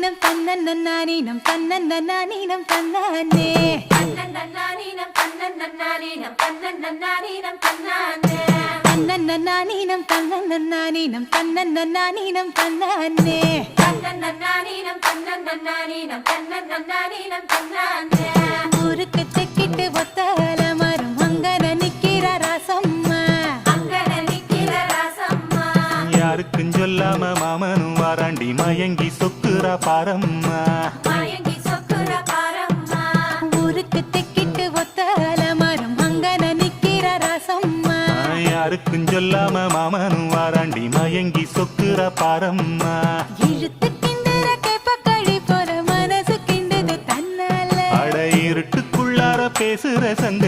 தன்னன்னானீனம் தன்னன்னானீனம் தன்னன்னானீனம் தன்னானே தன்னன்னானீனம் தன்னன்னானீனம் தன்னன்னானீனம் தன்னானே தன்னன்னானீனம் தன்னன்னானீனம் தன்னன்னானீனம் தன்னானே தன்னன்னானீனம் தன்னன்னானீனம் தன்னன்னானீனம் தன்னானே ஊருக்கு தெக்கிட்டு ஒத்தால மரம் அங்கன நிக்கிற ராசம்மா அங்கன நிக்கிற ராசம்மா யாருக்கும் சொல்லாம மாமனும் வாராண்டி மயங்கி சொக்குறா பாரம்மா மயங்கி சொக்குற பாரம்மா ஊருக்கு தெக்கிட்டு ஒத்தால மரம் அங்கன நிக்கிற ராசம்மா யாருக்கும் சொல்லாம மாமனும் வாராண்டி மயங்கி சொக்குறா பாரம்மா இழுத்து கிண்டுற கேப்பக்களி போல மனசு கிண்டுது தன்னால அட இருட்டுக்குள்ளார பேசுற சங்க